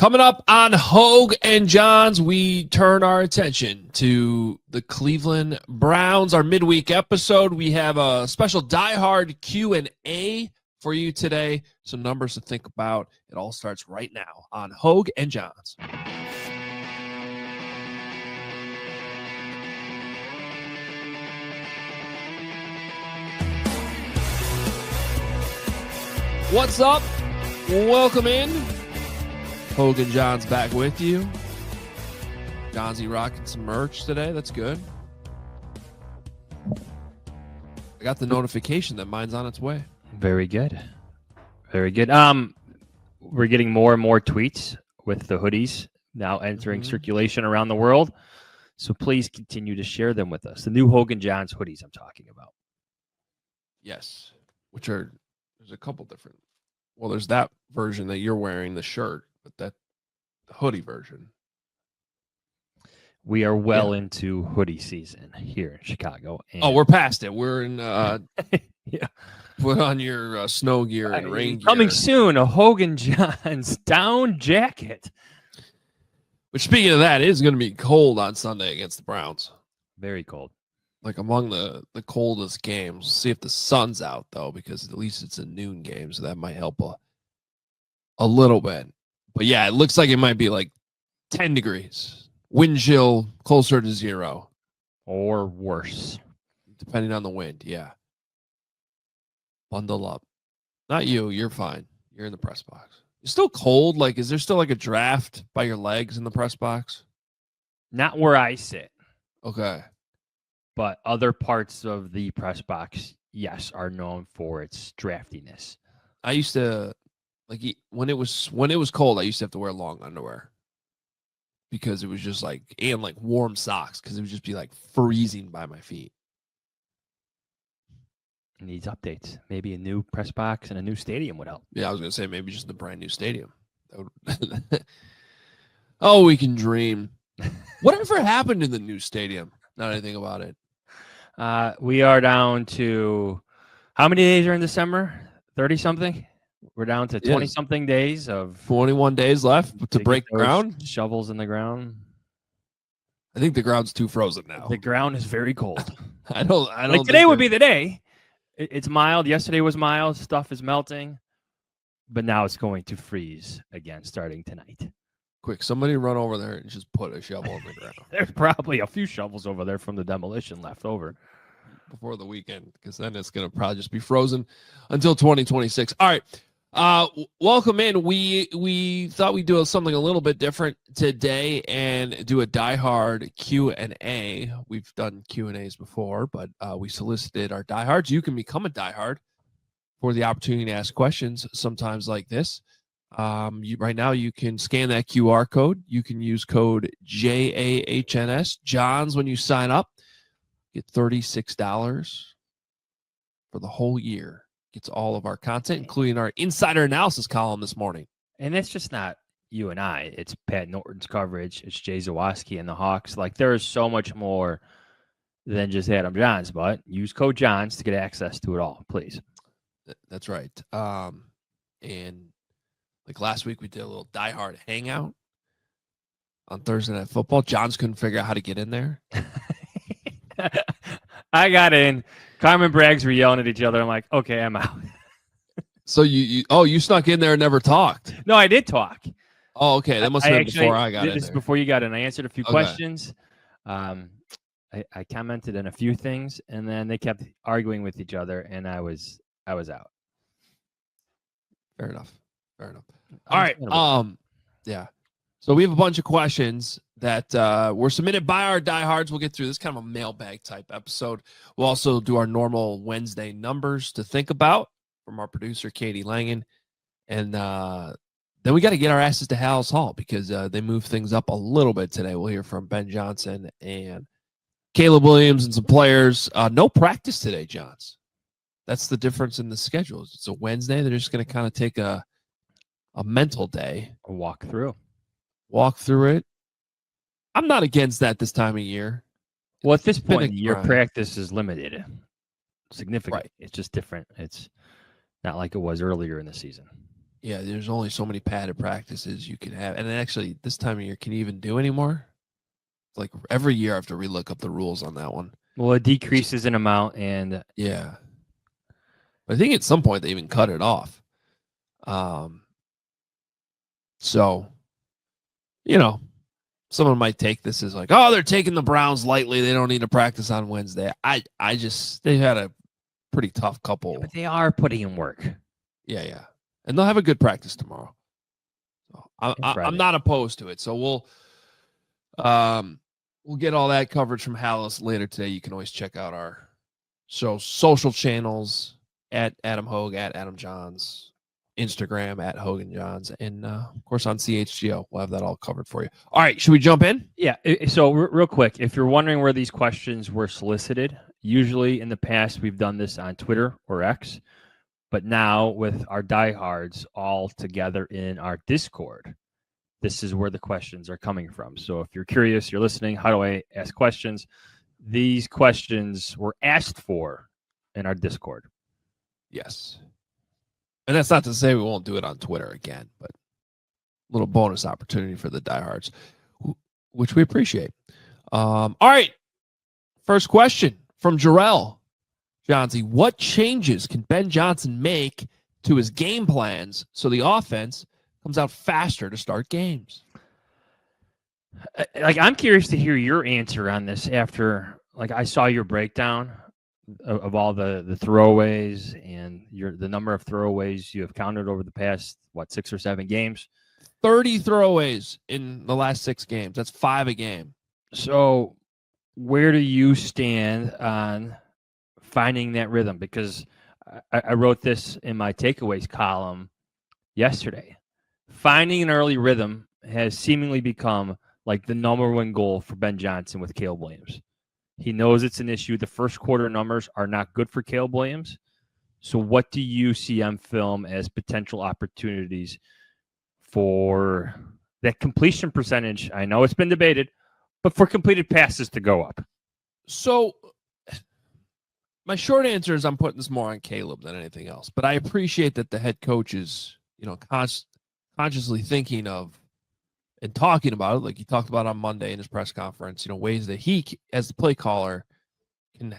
Coming up on Hoge and Jahns, we turn our attention to the Cleveland Browns, our midweek episode. We have a special Diehard Q&A for you today. Some numbers to think about. It all starts right now on Hoge and Jahns. What's up? Welcome in. Hoge and Jahns back with you. Johnsy rocking some merch today. That's good. I got the notification that mine's on its way. Very good. Very good. We're getting more and more tweets with the hoodies now entering circulation around the world. So please continue to share them with us. The new Hoge and Jahns hoodies I'm talking about. Yes. Which are, there's a couple different. Well, there's that version that you're wearing, the shirt, but that the hoodie version. We are well into hoodie season here in Chicago. And we're past it. We're in, yeah. Put on your snow gear and rain gear. Coming soon, a Hoge and Jahns down jacket. Which, speaking of that, it is going to be cold on Sunday against the Browns. Very cold. Like among the coldest games. See if the sun's out, though, because at least it's a noon game, so that might help a little bit. But, yeah, it looks like it might be like 10 degrees. Wind chill closer to 0. Or worse. Depending on the wind, yeah. Bundle up. Not you. You're fine. You're in the press box. It's still cold. Like, is there still like a draft by your legs in the press box? Not where I sit. Okay. But other parts of the press box, yes, are known for its draftiness. I used to, like, when it was cold, I used to have to wear long underwear because it was just like, and like warm socks because it would just be like freezing by my feet. Needs updates. Maybe a new press box and a new stadium would help. Yeah, I was gonna say maybe just a brand new stadium. Oh, we can dream. Whatever happened to the new stadium? Not anything about it. We are down to how many days are in December? 30-something? We're down to 20-something days of 21 days left to break ground. Shovels in the ground. I think the ground's too frozen now. The ground is very cold. I don't like today would be the day. It's mild. Yesterday was mild. Stuff is melting. But now it's going to freeze again starting tonight. Quick, somebody run over there and just put a shovel in the ground. There's probably a few shovels over there from the demolition left over. Before the weekend, because then it's going to probably just be frozen until 2026. All right. Welcome in. We thought we'd do something a little bit different today and do a diehard Q&A. We've done Q&As before, but we solicited our diehards. You can become a diehard for the opportunity to ask questions sometimes like this. Right now, you can scan that QR code. You can use code JAHNS, Jahns, when you sign up. Get $36 for the whole year. Gets all of our content, including our insider analysis column this morning. And it's just not you and I. It's Pat Norton's coverage. It's Jay Zawoski and the Hawks. Like, there is so much more than just Adam Jahns, but use code Jahns to get access to it all, please. That's right. And like last week, we did a little diehard hangout on Thursday Night Football. Jahns couldn't figure out how to get in there. I got in. Carmen Braggs were yelling at each other. I'm like, okay, I'm out. So you snuck in there and never talked. No, I did talk. Oh, okay. That must have been before I got in. This is before you got in. I answered a few questions. I commented on a few things, and then they kept arguing with each other, and I was out. Fair enough. All right. Yeah. So we have a bunch of questions that were submitted by our diehards. We'll get through this kind of a mailbag type episode. We'll also do our normal Wednesday numbers to think about from our producer, Katie Langen. And then we got to get our asses to Hal's Hall because they moved things up a little bit today. We'll hear from Ben Johnson and Caleb Williams and some players. No practice today, Jahns. That's the difference in the schedules. It's a Wednesday. They're just going to kind of take a mental day. A walk through it. I'm not against that this time of year. Well, at this point, your practice is limited significantly. Right. It's just different. It's not like it was earlier in the season. Yeah, there's only so many padded practices you can have. And actually, this time of year, can you even do anymore? Like every year I have to relook up the rules on that one. Well, it decreases in amount, and Yeah. I think at some point they even cut it off. So, someone might take this as like, oh, they're taking the Browns lightly. They don't need to practice on Wednesday. They've had a pretty tough couple. Yeah, but they are putting in work. Yeah. And they'll have a good practice tomorrow. So I'm not opposed to it. So we'll get all that coverage from Hallis later today. You can always check out our social channels at Adam Hoge, at Adam Jahns, Instagram at Hoge and Jahns, and of course on CHGO. We'll have that all covered for you. All right, should we jump in? Yeah. So real quick, if you're wondering where these questions were solicited, usually in the past we've done this on Twitter or X, but now with our diehards all together in our Discord, this is where the questions are coming from. So if you're curious, you're listening, how do I ask questions? These questions were asked for in our Discord. Yes. And that's not to say we won't do it on Twitter again, but a little bonus opportunity for the diehards, which we appreciate. All right. First question from Jarrell. Johnsy, what changes can Ben Johnson make to his game plans so the offense comes out faster to start games? I'm curious to hear your answer on this after, I saw your breakdown of all the throwaways and the number of throwaways you have counted over the past, 6 or 7 games? 30 throwaways in the last 6 games. That's 5 a game. So where do you stand on finding that rhythm? Because I wrote this in my takeaways column yesterday. Finding an early rhythm has seemingly become like the number one goal for Ben Johnson with Caleb Williams. He knows it's an issue. The first quarter numbers are not good for Caleb Williams. So what do you see on film as potential opportunities for that completion percentage? I know it's been debated, but for completed passes to go up. So my short answer is I'm putting this more on Caleb than anything else, but I appreciate that the head coach is, consciously thinking of and talking about it, like he talked about on Monday in his press conference, ways that he, as the play caller, can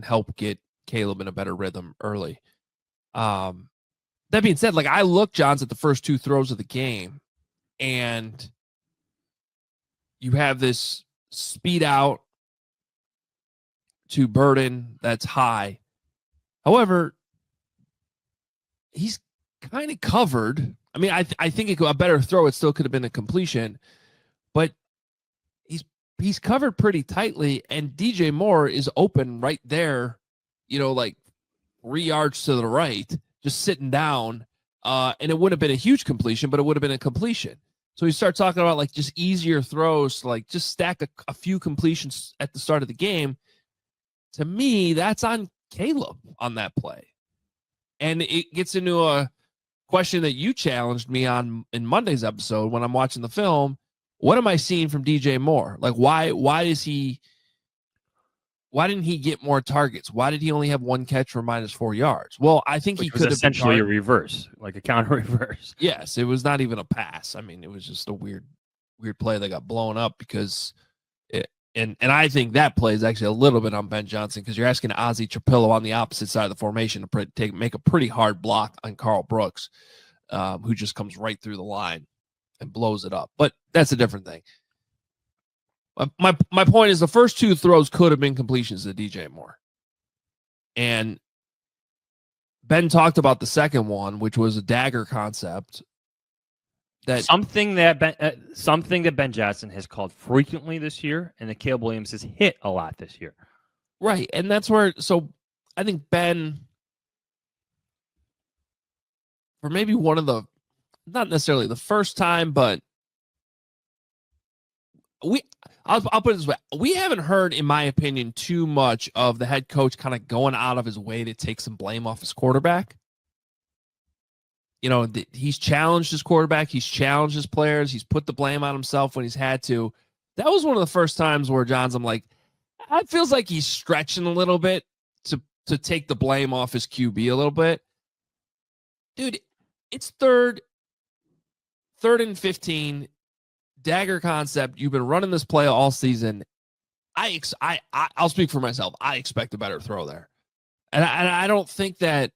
help get Caleb in a better rhythm early. That being said, I looked, Johns, at the first 2 throws of the game, and you have this speed out to Burden that's high. However, he's kind of covered. I mean, I think a better throw, it still could have been a completion, but he's covered pretty tightly, and DJ Moore is open right there, 3 yards to the right, just sitting down, and it would have been a huge completion, but it would have been a completion. So you start talking about just easier throws, just stack a few completions at the start of the game. To me, that's on Caleb on that play. And it gets into a question that you challenged me on in Monday's episode when I'm watching the film. What am I seeing from DJ Moore? Why didn't he get more targets? Why did he only have 1 catch for -4 yards? Well, I think he could have essentially a reverse, like a counter reverse. Yes, it was not even a pass. I mean, it was just a weird play that got blown up because and I think that play is actually a little bit on Ben Johnson because you're asking Ozzie Trapillo on the opposite side of the formation to make a pretty hard block on Carl Brooks, who just comes right through the line and blows it up. But that's a different thing. My point is the first 2 throws could have been completions to DJ Moore. And Ben talked about the second one, which was a dagger concept. That something that Ben Johnson has called frequently this year, and that Caleb Williams has hit a lot this year. Right, and that's where. So I think Ben, for maybe one of the, not necessarily the first time, but I'll put it this way: we haven't heard, in my opinion, too much of the head coach kind of going out of his way to take some blame off his quarterback. He's challenged his quarterback. He's challenged his players. He's put the blame on himself when he's had to. That was one of the first times where Johns, I'm like, it feels like he's stretching a little bit to take the blame off his QB a little bit. Dude, It's third and 15, dagger concept. You've been running this play all season. I'll speak for myself. I expect a better throw there. And I don't think that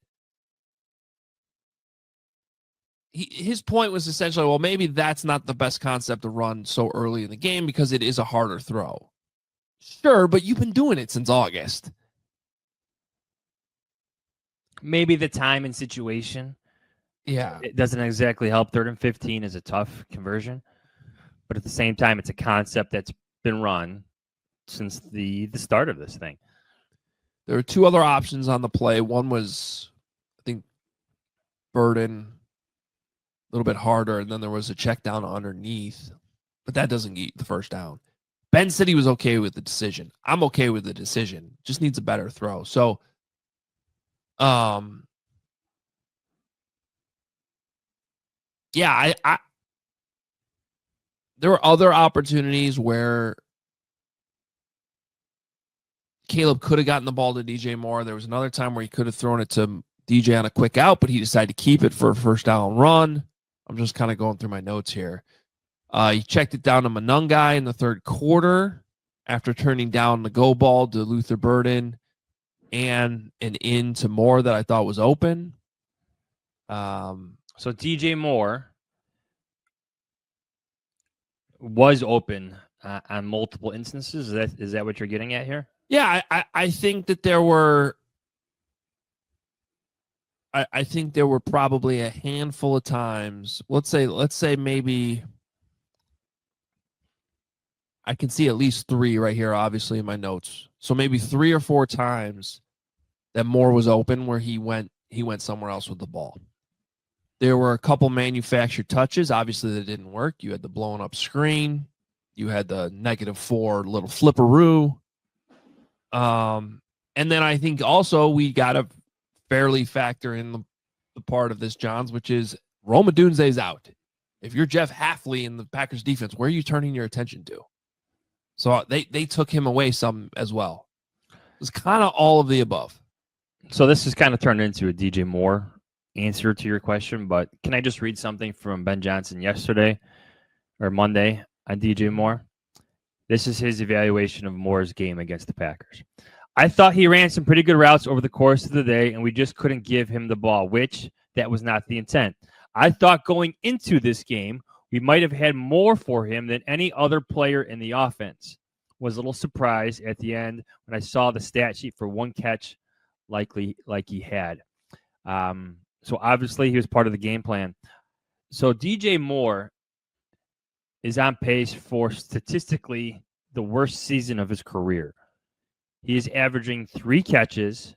his point was essentially, well, maybe that's not the best concept to run so early in the game because it is a harder throw. Sure, but you've been doing it since August. Maybe the time and situation. Yeah. It doesn't exactly help. 3rd and 15 is a tough conversion. But at the same time, it's a concept that's been run since the start of this thing. There were two other options on the play. One was, I think, Burden, a little bit harder, and then there was a check down underneath, but that doesn't get you the first down. Ben said he was okay with the decision. I'm okay with the decision. Just needs a better throw. So, yeah, I there were other opportunities where Caleb could have gotten the ball to DJ Moore. There was another time where he could have thrown it to DJ on a quick out, but he decided to keep it for a first down run. I'm just kind of going through my notes here. He checked it down to Monangai in the 3rd quarter after turning down the go ball to Luther Burden and an in to Moore that I thought was open. So DJ Moore was open on multiple instances. Is that what you're getting at here? Yeah, I think that there were. I think there were probably a handful of times. Let's say maybe I can see at least 3 right here, obviously, in my notes. So maybe 3 or 4 times that Moore was open where he went somewhere else with the ball. There were a couple manufactured touches. Obviously, that didn't work. You had the blown up screen. You had the -4 little flipperoo. And then I think also we got to fairly factor in the part of this, Jahns, which is Rome Odunze's out. If you're Jeff Hafley in the Packers defense, where are you turning your attention to? So they took him away some as well. It was kind of all of the above. So this has kind of turned into a DJ Moore answer to your question, but can I just read something from Ben Johnson yesterday or Monday on DJ Moore? This is his evaluation of Moore's game against the Packers. I thought he ran some pretty good routes over the course of the day, and we just couldn't give him the ball, which that was not the intent. I thought going into this game, we might have had more for him than any other player in the offense. Was a little surprised at the end when I saw the stat sheet for 1 catch like he had. So obviously he was part of the game plan. So DJ Moore is on pace for statistically the worst season of his career. He is averaging 3 catches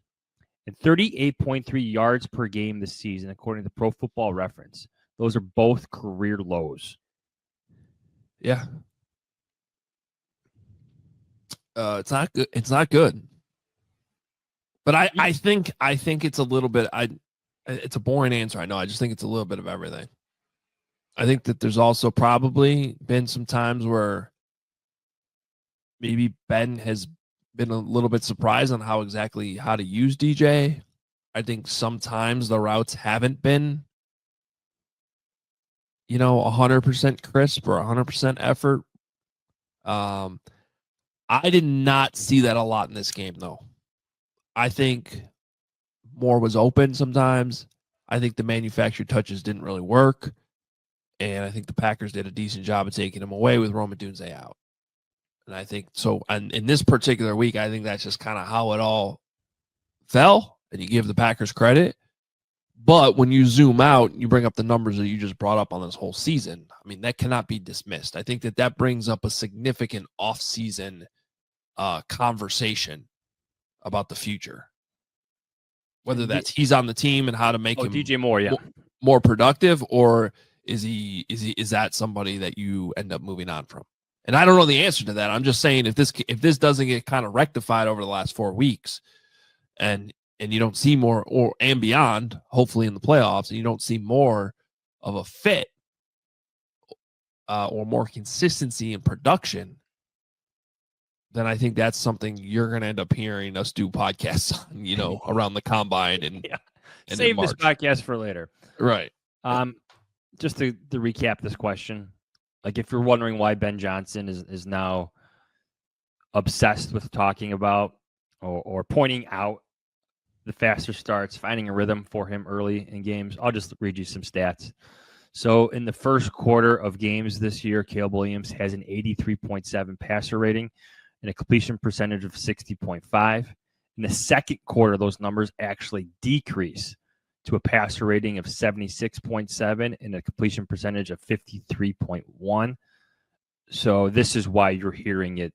and 38.3 yards per game this season, according to Pro Football Reference. Those are both career lows. Yeah. It's not good. It's not good. But I think it's a little bit. It's a boring answer. I know. I just think it's a little bit of everything. I think that there's also probably been some times where maybe Ben has been a little bit surprised on how to use DJ. I think sometimes the routes haven't been, 100% crisp or 100% effort. I did not see that a lot in this game, though. I think Moore was open sometimes. I think the manufactured touches didn't really work. And I think the Packers did a decent job of taking him away with Rome Odunze out. And I think so. And in this particular week, I think that's just kind of how it all fell. And you give the Packers credit. But when you zoom out, you bring up the numbers that you just brought up on this whole season. I mean, that cannot be dismissed. I think that brings up a significant off-season conversation about the future. Whether that's he's on the team and how to make him DJ Moore, more productive, or is that somebody that you end up moving on from? And I don't know the answer to that. I'm just saying if this doesn't get kind of rectified over the last 4 weeks, and you don't see more and beyond, hopefully in the playoffs, and you don't see more of a fit or more consistency in production, then I think that's something you're going to end up hearing us do podcasts on, around the combine and save this podcast for later. Right. Just to recap this question, like if you're wondering why Ben Johnson is now obsessed with talking about or pointing out the faster starts, finding a rhythm for him early in games, I'll just read you some stats. So in the first quarter of games this year, Caleb Williams has an 83.7 passer rating and a completion percentage of 60.5. In the second quarter, those numbers actually decrease to a passer rating of 76.7 and a completion percentage of 53.1. So this is why you're hearing it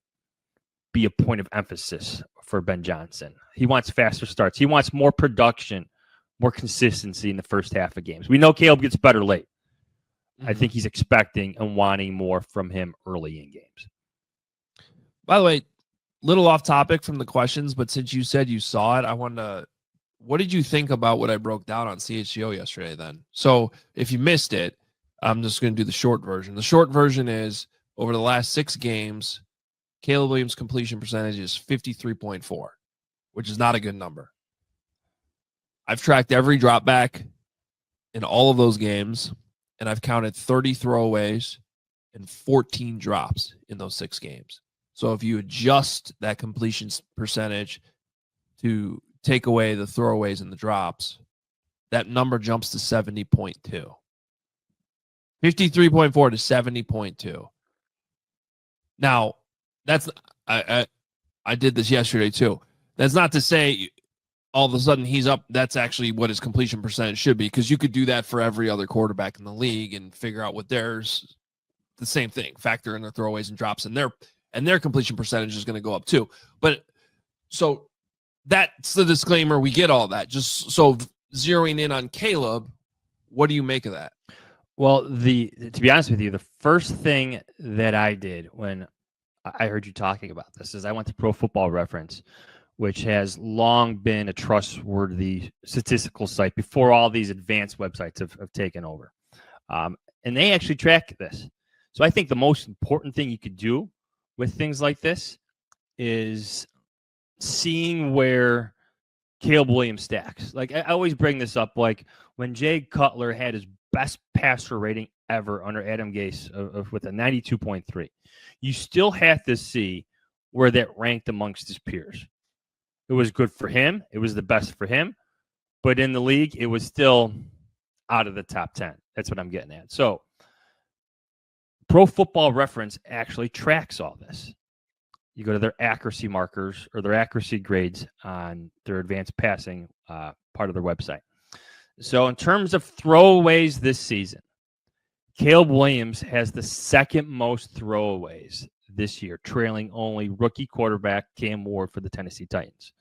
be a point of emphasis for Ben Johnson. He wants faster starts. He wants more production, more consistency in the first half of games. We know Caleb gets better late. I think he's expecting and wanting more from him early in games. By the way, little off topic from the questions, but since you said you saw it, I wanted to, what did you think about what I broke down on CHGO yesterday then? So if you missed it, I'm just going to do the short version. The short version is over the last 6 games, Caleb Williams' completion percentage is 53.4, which is not a good number. I've tracked every drop back in all of those games, and I've counted 30 throwaways and 14 drops in those 6 games. So if you adjust that completion percentage to take away the throwaways and the drops, that number jumps to 70.2. 53.4 to 70.2. Now, that's I did this yesterday too. That's not to say all of a sudden he's up. That's actually what his completion percentage should be, because you could do that for every other quarterback in the league and figure out what theirs, the same thing, factor in their throwaways and drops, and their completion percentage is going to go up too. But so that's the disclaimer. We get all that. Just so zeroing in on Caleb, what do you make of that? Well, to be honest with you, the first thing that I did when I heard you talking about this is I went to Pro Football Reference, which has long been a trustworthy statistical site before all these advanced websites have taken over. And they actually track this. So I think the most important thing you could do with things like this is seeing where Caleb Williams stacks. Like I always bring this up, like when Jay Cutler had his best passer rating ever under Adam Gase with a 92.3. You still have to see where that ranked amongst his peers. It was good for him. It was the best for him. But in the league, it was still out of the top 10. That's what I'm getting at. So Pro Football Reference actually tracks all this. You go to their accuracy markers or their accuracy grades on their advanced passing part of their website. So in terms of throwaways this season, Caleb Williams has the second most throwaways this year, trailing only rookie quarterback Cam Ward for the Tennessee Titans.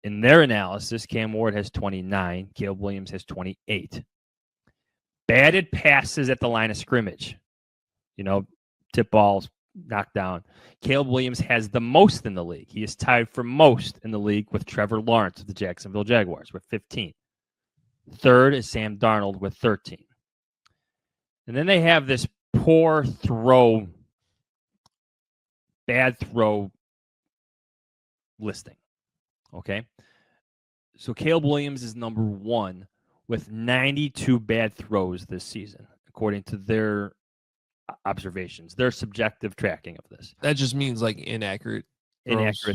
In their analysis, Cam Ward has 29, Caleb Williams has 28. Batted passes at the line of scrimmage, tip balls, knockdown. Caleb Williams has the most in the league. He is tied for most in the league with Trevor Lawrence of the Jacksonville Jaguars with 15. Third is Sam Darnold with 13. And then they have this bad throw listing. Okay. So Caleb Williams is number 1 with 92 bad throws this season, according to their observations, their subjective tracking of this. That just means like inaccurate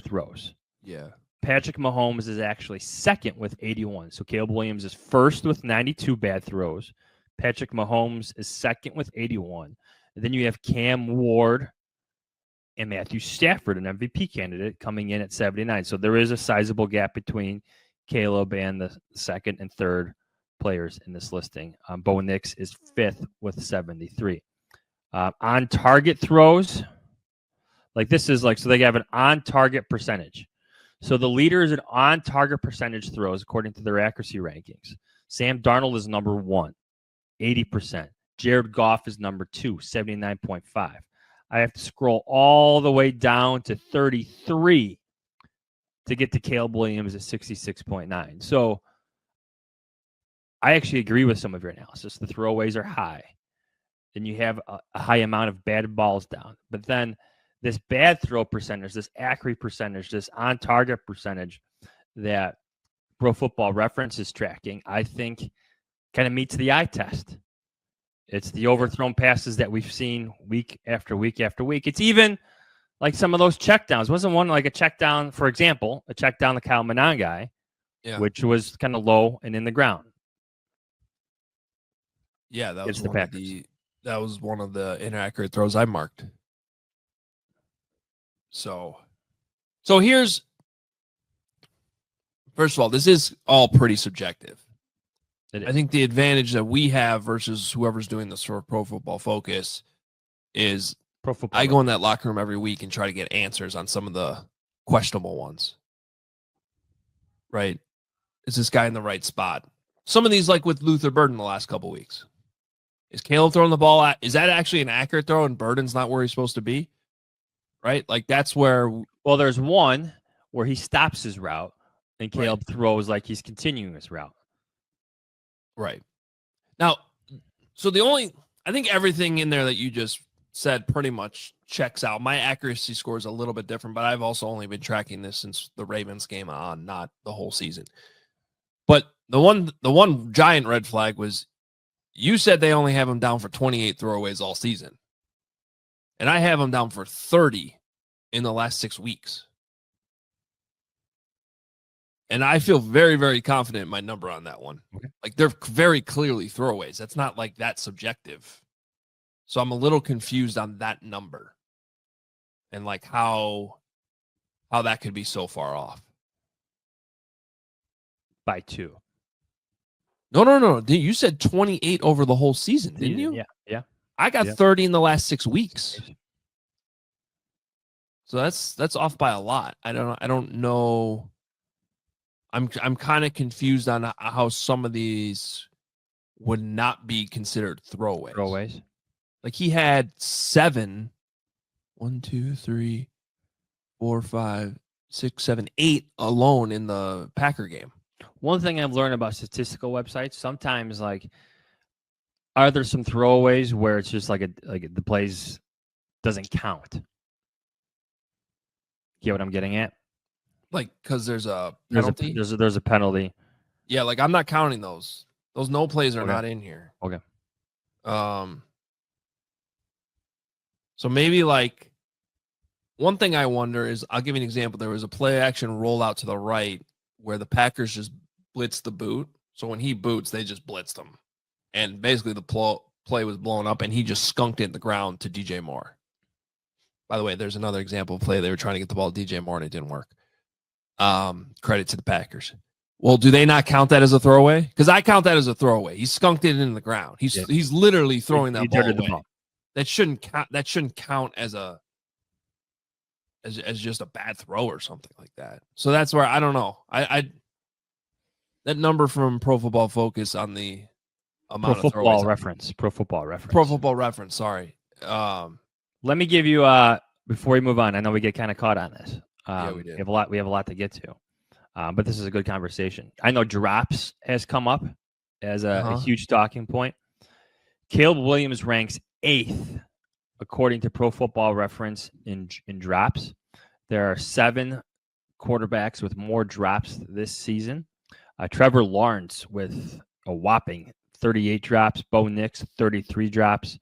throws. Yeah. Patrick Mahomes is actually second with 81. So Caleb Williams is first with 92 bad throws. Patrick Mahomes is second with 81. And then you have Cam Ward and Matthew Stafford, an MVP candidate, coming in at 79. So there is a sizable gap between Caleb and the second and third players in this listing. Bo Nix is fifth with 73. On target throws, like this is like, so they have an on target percentage. So the leaders in on target percentage throws, according to their accuracy rankings. Sam Darnold is number 1, 80%. Jared Goff is number 2, 79.5. I have to scroll all the way down to 33 to get to Caleb Williams at 66.9. So I actually agree with some of your analysis. The throwaways are high. Then you have a high amount of batted balls down. But then this bad throw percentage, this accuracy percentage, this on-target percentage that Pro Football Reference is tracking, I think kind of meets the eye test. It's the overthrown passes that we've seen week after week after week. It's even like some of those checkdowns. Wasn't one like a check down, for example, a check down to Kyle Monangai, which was kind of low and in the ground. Yeah, that was one of the inaccurate throws I marked. So here's, first of all, this is all pretty subjective. I think the advantage that we have versus whoever's doing this for Pro Football Focus is I go in that locker room every week and try to get answers on some of the questionable ones. Right? Is this guy in the right spot? Some of these, like with Luther Burden the last couple weeks. Is Caleb throwing the ball at? Is that actually an accurate throw and Burden's not where he's supposed to be? Right? Like that's where. Well, there's one where he stops his route and Caleb throws like he's continuing his route. Right. Now, so I think everything in there that you just said pretty much checks out. My accuracy score is a little bit different, but I've also only been tracking this since the Ravens game on, not the whole season. But the one giant red flag was you said they only have him down for 28 throwaways all season. And I have him down for 30 in the last 6 weeks. And I feel very, very confident in my number on that one. Okay. Like they're very clearly throwaways. That's not like that subjective. So I'm a little confused on that number and like how that could be so far off. By 2. No. You said 28 over the whole season, didn't you? Yeah. I got 30 in the last 6 weeks. So that's off by a lot. I don't know. I'm kind of confused on how some of these would not be considered throwaways. Like he had 7, 1, 2, 3, 4, 5, 6, 7, 8 alone in the Packer game. One thing I've learned about statistical websites, sometimes like, are there some throwaways where it's just like the plays doesn't count? Get what I'm getting at? Like, because there's a penalty? There's a penalty. Yeah, like I'm not counting those. Those no plays are not in here. Okay. So maybe like one thing I wonder is, I'll give you an example. There was a play action rollout to the right where the Packers just blitzed the boot. So when he boots, they just blitzed him. And basically the play was blown up and he just skunked it in the ground to DJ Moore. By the way, there's another example of play. They were trying to get the ball to DJ Moore and it didn't work. Credit to the Packers. Well, do they not count that as a throwaway? Because I count that as a throwaway. He skunked it in the ground. He's literally throwing that ball away. That shouldn't count. That shouldn't count as just a bad throw or something like that. So that's where I don't know. I that number from Pro Football Focus on the amount of throwaways. Pro Football Reference. Sorry. Let me give you before we move on. I know we get kind of caught on this. We did. We have a lot to get to, but this is a good conversation. I know drops has come up as a huge talking point. Caleb Williams ranks 8th according to Pro Football Reference in drops. There are 7 quarterbacks with more drops this season. Trevor Lawrence with a whopping 38 drops. Bo Nix 33 drops.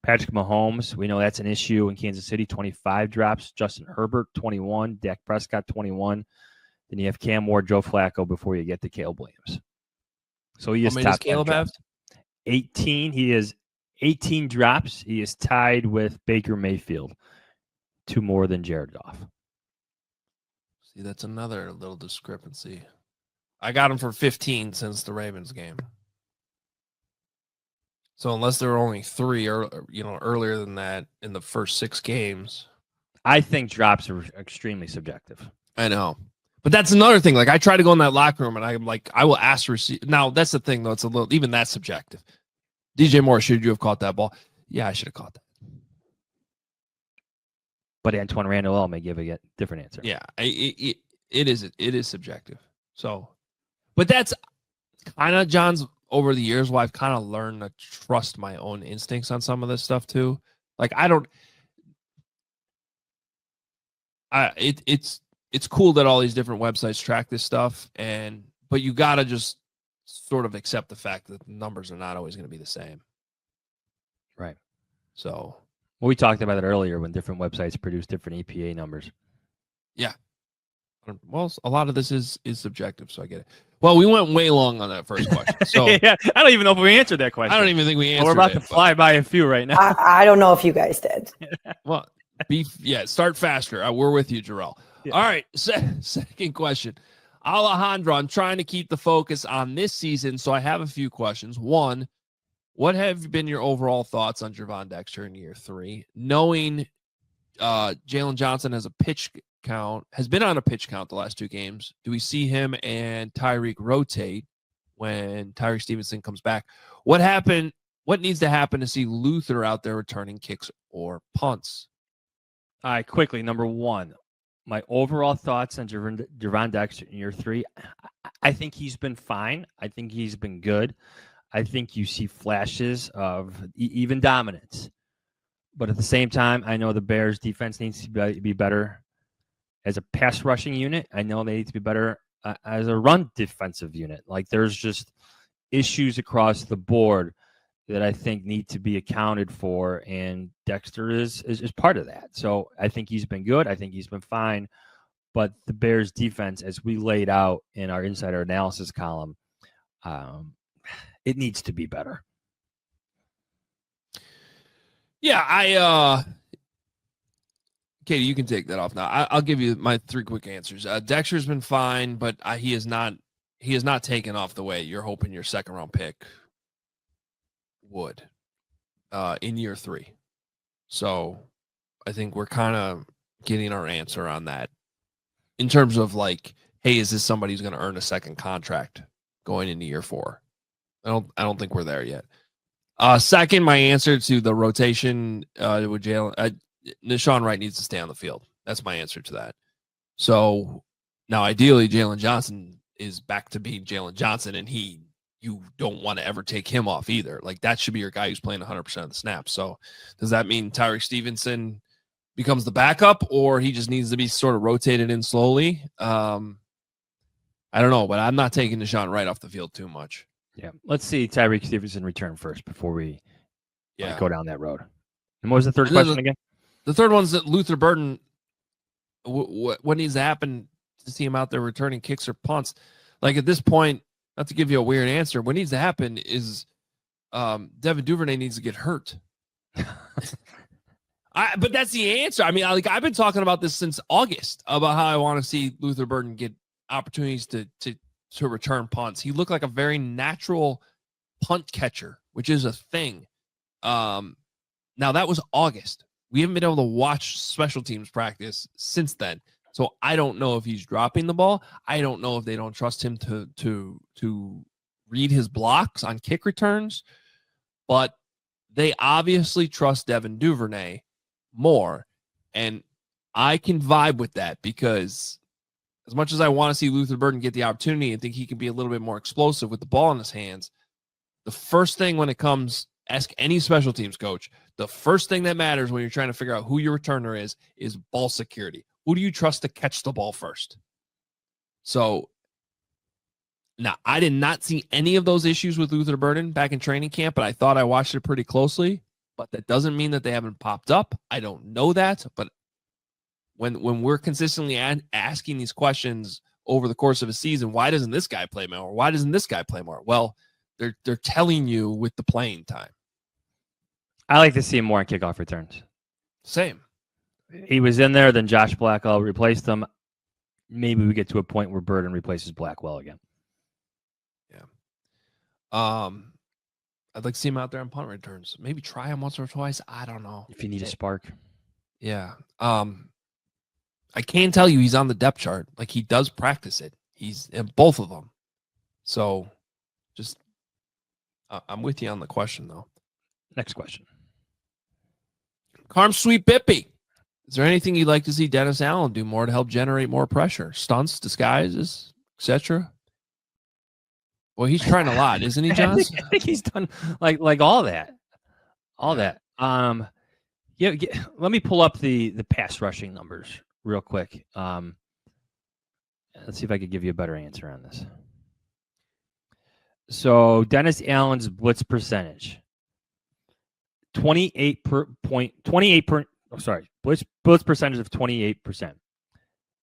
Patrick Mahomes, we know that's an issue in Kansas City, 25 drops. Justin Herbert, 21. Dak Prescott, 21. Then you have Cam Ward, Joe Flacco before you get to Caleb Williams. So he is top 10 drops. Caleb have? 18. He is 18 drops. He is tied with Baker Mayfield. 2 more than Jared Goff. See, that's another little discrepancy. I got him for 15 since the Ravens game. So unless there were only 3 or earlier than that in the first 6 games. I think drops are extremely subjective. I know. But that's another thing. Like I try to go in that locker room and I'm like, I will ask receive. Now that's the thing though. It's a little, even that's subjective. DJ Moore, should you have caught that ball? Yeah, I should have caught that. But Antoine Randall may give a different answer. Yeah, it is subjective. So, but that's kind of John's over the years why I've kind of learned to trust my own instincts on some of this stuff too. Like it's cool that all these different websites track this stuff, but you gotta just sort of accept the fact that the numbers are not always going to be the same. Right. So, well, we talked about it earlier when different websites produce different EPA numbers. Yeah. Well, a lot of this is subjective, so I get it. Well, we went way long on that first question. So yeah, I don't even know if we answered that question. I don't even think we answered We're about it, to fly by a few right now. I don't know if you guys did. Well, start faster. We're with you, Jarrell. Yeah. All right, second question. Alejandro, I'm trying to keep the focus on this season, so I have a few questions. One, what have been your overall thoughts on Gervon Dexter in year 3? Knowing Jalen Johnson has been on a pitch count the last 2 games. Do we see him and Tyreek rotate when Tyreek Stevenson comes back? What needs to happen to see Luther out there returning kicks or punts? All right, quickly. Number 1, my overall thoughts on Gervon Dexter in year 3. I think he's been fine. I think he's been good. I think you see flashes of even dominance. But at the same time, I know the Bears defense needs to be better as a pass rushing unit. I know they need to be better as a run defensive unit. Like, there's just issues across the board that I think need to be accounted for, and Dexter is part of that. So I think he's been good. I think he's been fine. But the Bears defense, as we laid out in our insider analysis column, it needs to be better. Yeah, Katie, you can take that off now. I'll give you my 3 quick answers. Dexter's been fine, but he has not taken off the way you're hoping your second round pick would in year 3. So I think we're kind of getting our answer on that in terms of like, hey, is this somebody who's going to earn a second contract going into year 4? I don't think we're there yet. Second, my answer to the rotation with Jalen, Nahshon Wright needs to stay on the field. That's my answer to that. So now, ideally, Jalen Johnson is back to being Jalen Johnson, and you don't want to ever take him off either. Like, that should be your guy who's playing 100% of the snaps. So does that mean Tyreek Stevenson becomes the backup, or he just needs to be sort of rotated in slowly? I don't know, but I'm not taking Nahshon Wright off the field too much. Yeah, let's see Tyreek Stevenson return first before we go down that road. And what was the third question again? The third one's that Luther Burden. What needs to happen to see him out there returning kicks or punts? Like, at this point, not to give you a weird answer, what needs to happen is Devin Duvernay needs to get hurt. But that's the answer. I mean, I've been talking about this since August about how I want to see Luther Burden get opportunities to return punts. He looked like a very natural punt catcher, which is a thing. Now, that was August. We haven't been able to watch special teams practice since then. So I don't know if he's dropping the ball. I don't know if they don't trust him to read his blocks on kick returns. But they obviously trust Devin Duvernay more. And I can vibe with that, because as much as I want to see Luther Burden get the opportunity and think he can be a little bit more explosive with the ball in his hands, the first thing when it comes, ask any special teams coach, the first thing that matters when you're trying to figure out who your returner is ball security. Who do you trust to catch the ball first? So now, I did not see any of those issues with Luther Burden back in training camp, but I thought I watched it pretty closely. But that doesn't mean that they haven't popped up. I don't know that, but when we're consistently asking these questions over the course of a season, why doesn't this guy play more? Why doesn't this guy play more? Well, they're telling you with the playing time. I like to see him more on kickoff returns. Same. He was in there, then Josh Blackwell replaced him. Maybe we get to a point where Burden replaces Blackwell again. Yeah. I'd like to see him out there on punt returns. Maybe try him once or twice. I don't know. If you need a spark. Yeah. I can tell you he's on the depth chart. Like, he does practice it. He's in both of them. So just, I'm with you on the question, though. Next question. Carm Sweet Bippy. Is there anything you'd like to see Dennis Allen do more to help generate more pressure? Stunts, disguises, etc.? Well, he's trying a lot, isn't he, Johns? I think he's done like all that. All that. Yeah, let me pull up the pass rushing numbers real quick. Let's see if I could give you a better answer on this. So Dennis Allen's blitz percentage, 28 per point, 28 per. Oh, sorry, blitz percentage of 28%.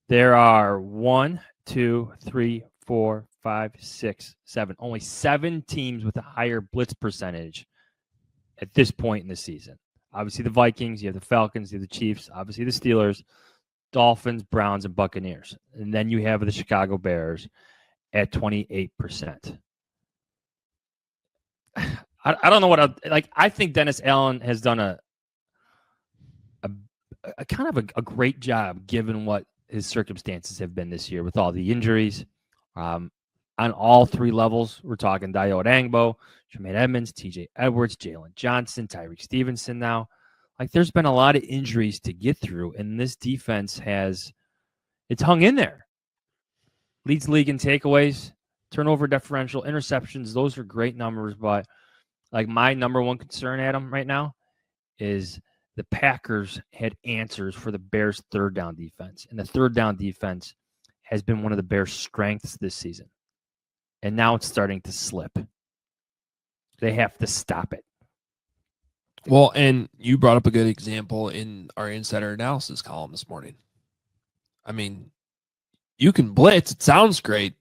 There are 1, 2, 3, 4, 5, 6, 7. Only 7 teams with a higher blitz percentage at this point in the season. Obviously, the Vikings, you have the Falcons, you have the Chiefs, obviously the Steelers, Dolphins, Browns, and Buccaneers. And then you have the Chicago Bears at 28%. I don't know what I think Dennis Allen has done a kind of a great job given what his circumstances have been this year with all the injuries. On all 3 levels, we're talking Diehard Angbo, Tremaine Edmonds, TJ Edwards, Jalen Johnson, Tyreek Stevenson now. Like, there's been a lot of injuries to get through, and this defense it's hung in there. Leads league in takeaways, turnover differential, interceptions. Those are great numbers, but like my number one concern, Adam, right now is the Packers had answers for the Bears' third down defense, and the third down defense has been one of the Bears' strengths this season. And now it's starting to slip. They have to stop it. Well, and you brought up a good example in our insider analysis column this morning. I mean, you can blitz. It sounds great,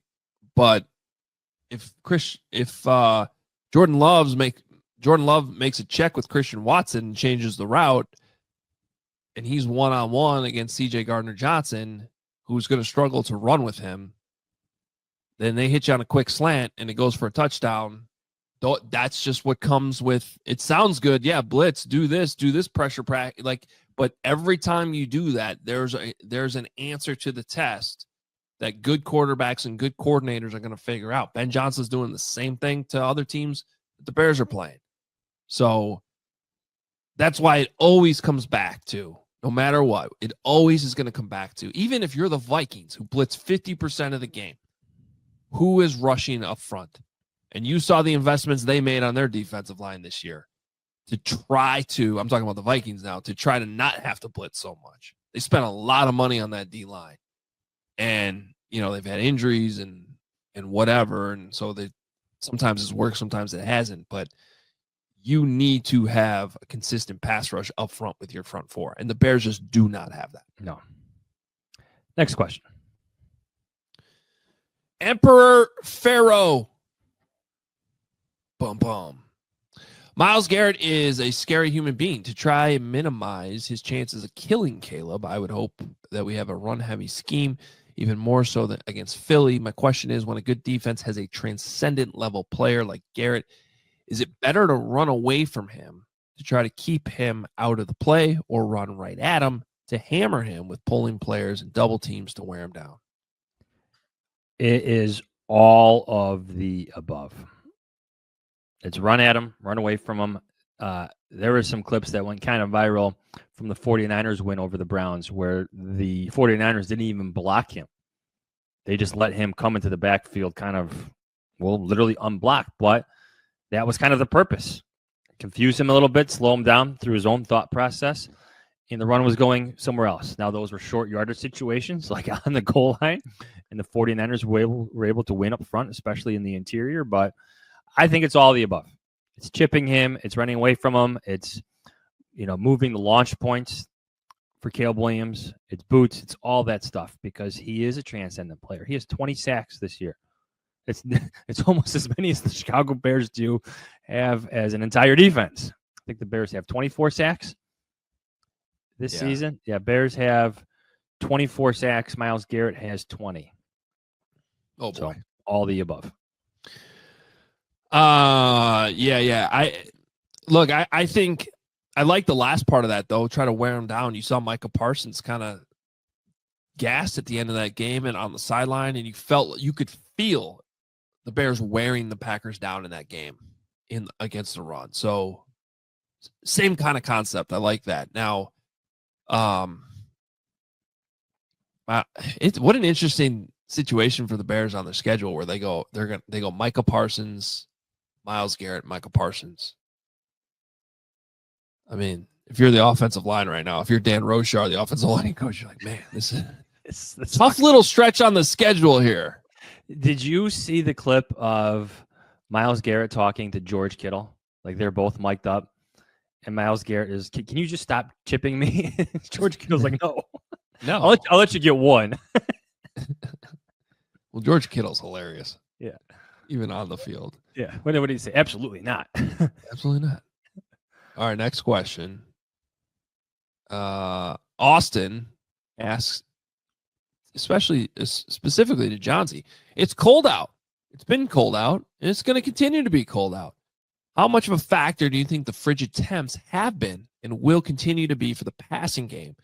but if Jordan Love makes a check with Christian Watson and changes the route, and he's one-on-one against C.J. Gardner-Johnson, who's going to struggle to run with him, then they hit you on a quick slant and it goes for a touchdown. That's just what comes with it. Sounds good. Yeah, blitz, do this pressure practice. But every time you do that, there's an answer to the test that good quarterbacks and good coordinators are going to figure out. Ben Johnson's doing the same thing to other teams that the Bears are playing. So that's why it always comes back to, no matter what, it always is going to come back to, even if you're the Vikings who blitz 50% of the game, who is rushing up front? And you saw the investments they made on their defensive line this year to try to, I'm talking about the Vikings now, to try to not have to blitz so much. They spent a lot of money on that D-line. And, they've had injuries and whatever. And so sometimes it's worked, sometimes it hasn't. But you need to have a consistent pass rush up front with your front four. And the Bears just do not have that. No. Next question. Emperor Pharaoh. Bum bum. Myles Garrett is a scary human being. To try and minimize his chances of killing Caleb, I would hope that we have a run-heavy scheme, even more so than against Philly. My question is, when a good defense has a transcendent level player like Garrett, is it better to run away from him to try to keep him out of the play, or run right at him to hammer him with pulling players and double teams to wear him down? It is all of the above. It's run at him, run away from him. There were some clips that went kind of viral from the 49ers win over the Browns where the 49ers didn't even block him. They just let him come into the backfield kind of, literally unblocked. But that was kind of the purpose. Confuse him a little bit, slow him down through his own thought process. And the run was going somewhere else. Now, those were short yardage situations, like on the goal line. And the 49ers were able to win up front, especially in the interior. But I think it's all the above. It's chipping him. It's running away from him. It's, moving the launch points for Caleb Williams. It's boots. It's all that stuff because he is a transcendent player. He has 20 sacks this year. It's almost as many as the Chicago Bears do have as an entire defense. I think the Bears have 24 sacks this season. Yeah, Bears have 24 sacks. Myles Garrett has 20. Oh, boy. So, all the above. Yeah. I think I like the last part of that, though. Try to wear him down. You saw Micah Parsons kind of gassed at the end of that game and on the sideline, and you could feel the Bears wearing the Packers down in that game against the run. So same kind of concept. I like that. Now, what an interesting situation for the Bears on their schedule where they go Micah Parsons, Myles Garrett, Micah Parsons. I mean, if you're the offensive line right now, if you're Dan Rochar, the offensive line coach, you're like, man, this is it's tough little stretch on the schedule here. Did you see the clip of Myles Garrett talking to George Kittle. Like they're both mic'd up. And Myles Garrett is, can you just stop chipping me? George Kittle's like, no. No. I'll let you get one. Well, George Kittle's hilarious. Yeah. Even on the field. Yeah. What did he say? Absolutely not. Absolutely not. All right, next question. Austin asks, specifically to Johnsy, it's cold out. It's been cold out, and it's going to continue to be cold out. How much of a factor do you think the frigid temps have been and will continue to be for the passing game,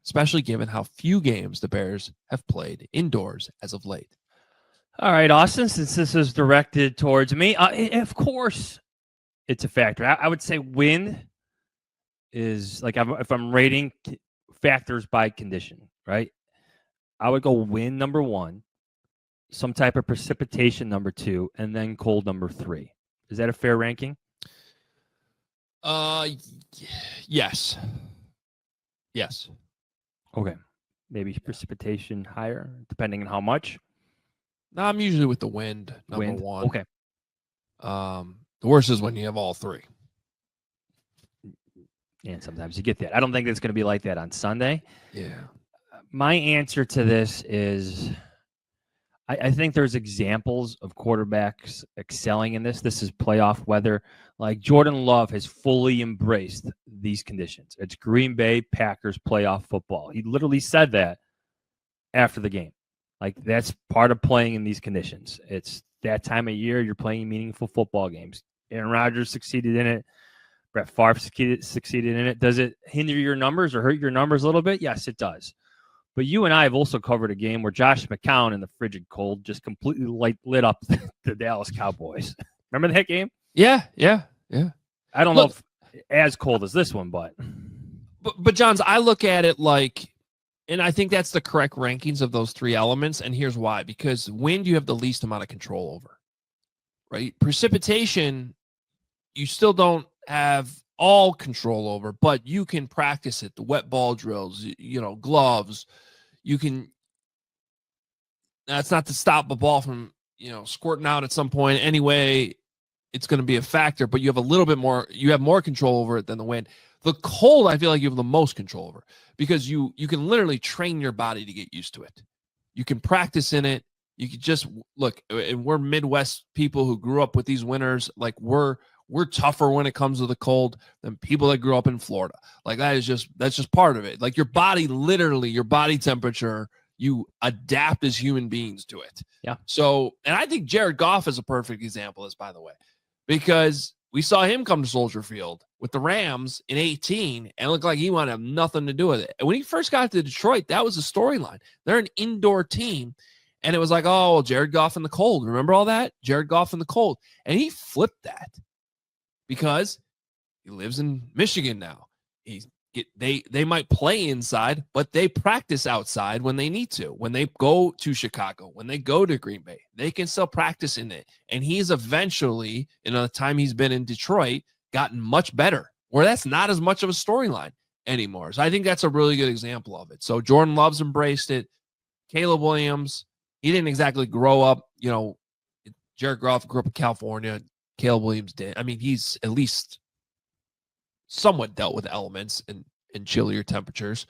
especially given how few games the Bears have played indoors as of late? All right, Austin, since this is directed towards me, of course it's a factor. I would say wind is, like, if I'm rating factors by condition, right? I would go wind number 1, some type of precipitation number 2, and then cold number 3. Is that a fair ranking? Yes. Yes. Okay. Maybe precipitation higher, depending on how much. No, I'm usually with the wind, number 1. Okay. The worst is when you have all 3. And sometimes you get that. I don't think it's going to be like that on Sunday. Yeah. My answer to this is I think there's examples of quarterbacks excelling in this. This is playoff weather. Like Jordan Love has fully embraced these conditions. It's Green Bay Packers playoff football. He literally said that after the game. Like that's part of playing in these conditions. It's that time of year you're playing meaningful football games. Aaron Rodgers succeeded in it. Brett Favre succeeded in it. Does it hinder your numbers or hurt your numbers a little bit? Yes, it does. But you and I have also covered a game where Josh McCown in the frigid cold just completely lit up the Dallas Cowboys. Remember that game? Yeah. I don't know if as cold as this one, but Johns, I look at it like, and I think that's the correct rankings of those 3 elements. And here's why: because wind you have the least amount of control over, right? Precipitation, you still don't have all control over, but you can practice it. The wet ball drills, gloves. You can. That's not to stop a ball from squirting out at some point. Anyway, it's going to be a factor, but you have a little bit more. You have more control over it than the wind. The cold, I feel like you have the most control over because you can literally train your body to get used to it. You can practice in it. You can just look. And we're Midwest people who grew up with these winters. Like we're tougher when it comes to the cold than people that grew up in Florida. Like that's just part of it. Like your body, literally your body temperature, you adapt as human beings to it. Yeah. So, and I think Jared Goff is a perfect example of this, by the way, because we saw him come to Soldier Field with the Rams in 2018 and looked like he wanted to have nothing to do with it. And when he first got to Detroit, that was the storyline. They're an indoor team. And it was like, oh, Jared Goff in the cold. Remember all that? Jared Goff in the cold. And he flipped that because he lives in Michigan now. They might play inside, but they practice outside when they need to. When they go to Chicago, when they go to Green Bay, they can still practice in it. And he's eventually, in the time he's been in Detroit, gotten much better, where that's not as much of a storyline anymore. So I think that's a really good example of it. So Jordan Love's embraced it. Caleb Williams, he didn't exactly grow up, Jared Goff grew up in California. Caleb Williams did. I mean, he's at least somewhat dealt with elements and chillier temperatures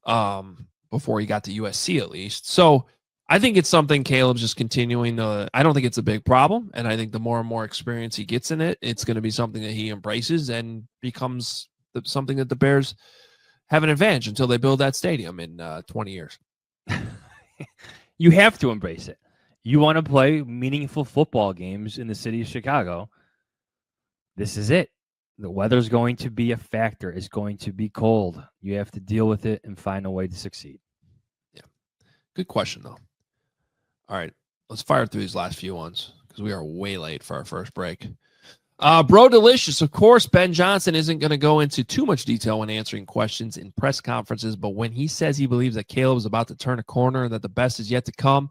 before he got to USC at least. So I think it's something Caleb's just continuing to, I don't think it's a big problem. And I think the more and more experience he gets in it, it's going to be something that he embraces and becomes something that the Bears have an advantage until they build that stadium in 20 years. You have to embrace it. You want to play meaningful football games in the city of Chicago. This is it. The weather's going to be a factor. It's going to be cold. You have to deal with it and find a way to succeed. Yeah. Good question, though. All right. Let's fire through these last few ones because we are way late for our first break. Bro Delicious. Of course, Ben Johnson isn't going to go into too much detail when answering questions in press conferences, but when he says he believes that Caleb is about to turn a corner and that the best is yet to come,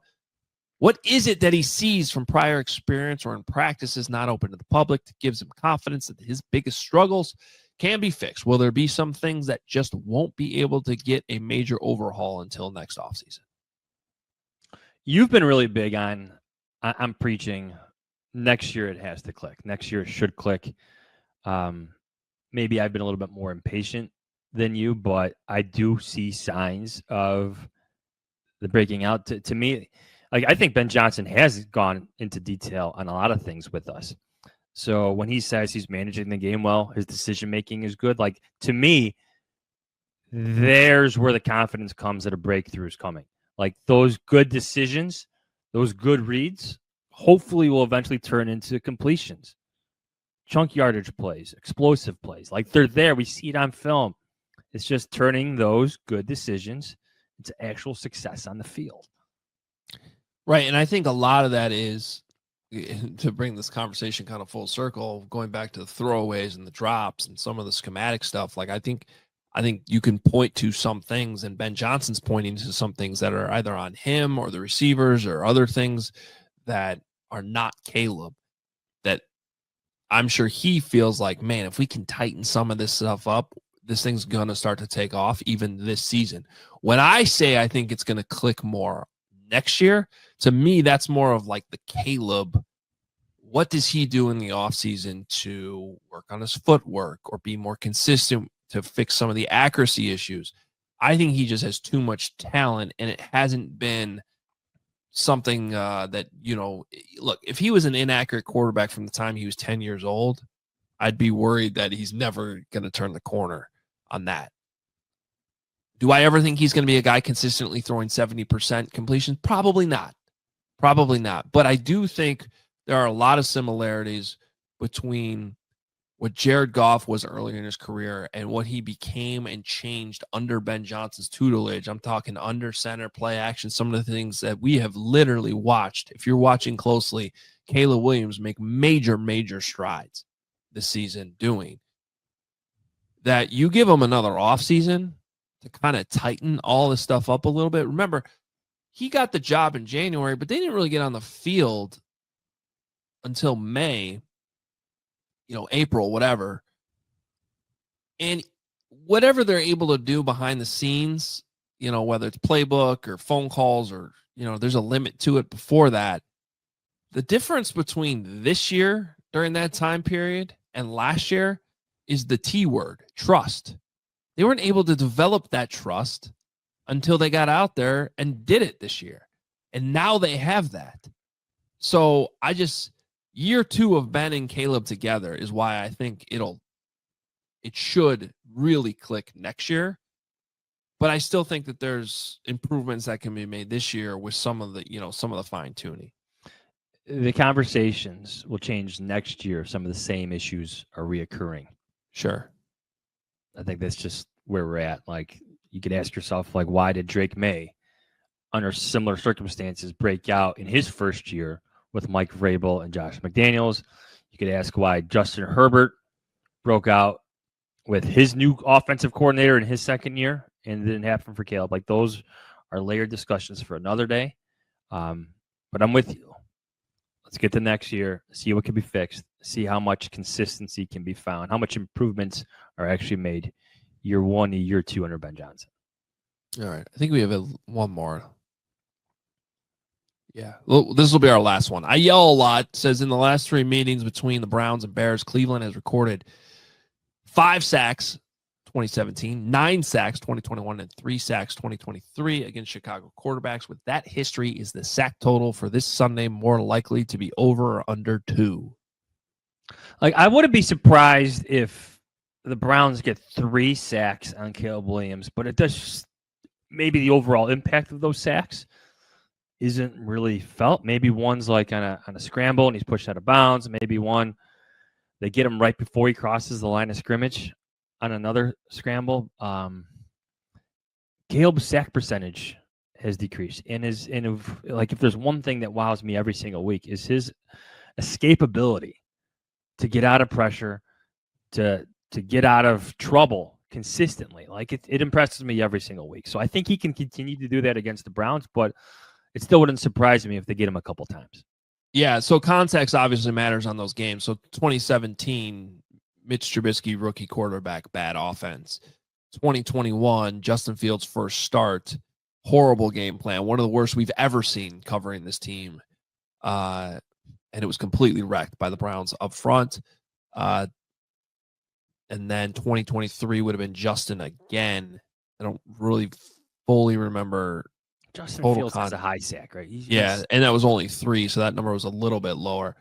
what is it that he sees from prior experience or in practices not open to the public that gives him confidence that his biggest struggles can be fixed? Will there be some things that just won't be able to get a major overhaul until next offseason? You've been really big on, I'm preaching next year it has to click. Next year it should click. Maybe I've been a little bit more impatient than you, but I do see signs of the breaking out. To me, like I think Ben Johnson has gone into detail on a lot of things with us. So when he says he's managing the game well, his decision making is good. Like to me, there's where the confidence comes that a breakthrough is coming. Like those good decisions, those good reads, hopefully will eventually turn into completions, chunk yardage plays, explosive plays. Like they're there. We see it on film. It's just turning those good decisions into actual success on the field. Right. And I think a lot of that is, to bring this conversation kind of full circle, going back to the throwaways and the drops and some of the schematic stuff. Like I think you can point to some things, and Ben Johnson's pointing to some things that are either on him or the receivers or other things that are not Caleb, that I'm sure he feels like, man, if we can tighten some of this stuff up, this thing's going to start to take off even this season. When I say I think it's going to click more next year, to me, that's more of like the Caleb. What does he do in the offseason to work on his footwork or be more consistent to fix some of the accuracy issues? I think he just has too much talent, and it hasn't been something that, look, if he was an inaccurate quarterback from the time he was 10 years old, I'd be worried that he's never going to turn the corner on that. Do I ever think he's going to be a guy consistently throwing 70% completion? Probably not. Probably not. But I do think there are a lot of similarities between what Jared Goff was earlier in his career and what he became and changed under Ben Johnson's tutelage. I'm talking under center, play action, some of the things that we have literally watched. If you're watching closely, Caleb Williams make major, major strides this season doing. That you give him another offseason to kind of tighten all this stuff up a little bit. Remember, he got the job in January, but they didn't really get on the field until May, April, whatever. And whatever they're able to do behind the scenes, whether it's playbook or phone calls or, there's a limit to it before that. The difference between this year during that time period and last year is the T word, trust. They weren't able to develop that trust until they got out there and did it this year. And now they have that. So year 2 of Ben and Caleb together is why I think it should really click next year. But I still think that there's improvements that can be made this year with some of the fine tuning. The conversations will change next year if some of the same issues are reoccurring. Sure. I think that's just where we're at. Like, you could ask yourself, like, why did Drake May, under similar circumstances, break out in his first year with Mike Vrabel and Josh McDaniels? You could ask why Justin Herbert broke out with his new offensive coordinator in his second year and it didn't happen for Caleb. Like, those are layered discussions for another day. But I'm with you. Let's get to next year, see what can be fixed, see how much consistency can be found, how much improvements are actually made year 1 to year 2 under Ben Johnson. All right. I think we have one more. Yeah. Well, this will be our last one. I yell a lot. It says in the last 3 meetings between the Browns and Bears, Cleveland has recorded 5 sacks 2017, 9 sacks 2021, and 3 sacks 2023 against Chicago quarterbacks. With that history, is the sack total for this Sunday more likely to be over or under 2? Like, I wouldn't be surprised if the Browns get 3 sacks on Caleb Williams, but it does maybe the overall impact of those sacks isn't really felt. Maybe one's like on a scramble and he's pushed out of bounds. Maybe one, they get him right before he crosses the line of scrimmage on another scramble. Caleb's sack percentage has decreased, and if there's one thing that wows me every single week is his escapability to get out of pressure, to get out of trouble consistently. Like, it impresses me every single week. So I think he can continue to do that against the Browns, but it still wouldn't surprise me if they get him a couple times. Yeah, so context obviously matters on those games. So 2017, Mitch Trubisky, rookie quarterback, bad offense. 2021, Justin Fields' first start, horrible game plan, one of the worst we've ever seen covering this team. and it was completely wrecked by the Browns up front. And then 2023 would have been Justin again. I don't really fully remember. Justin total Fields has a high sack, right? Yeah, and that was only 3, so that number was a little bit lower.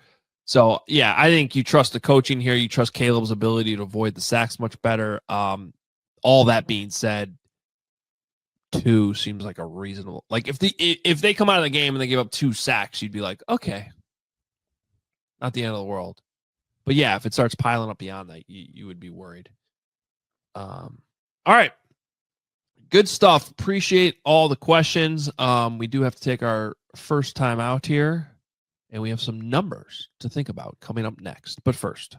So, yeah, I think you trust the coaching here. You trust Caleb's ability to avoid the sacks much better. All that being said, 2 seems like a reasonable. Like if they come out of the game and they give up 2 sacks, you'd be like, okay, not the end of the world. But yeah, if it starts piling up beyond that, you would be worried. All right, good stuff. Appreciate all the questions. We do have to take our first time out here, and we have some numbers to think about coming up next. But first,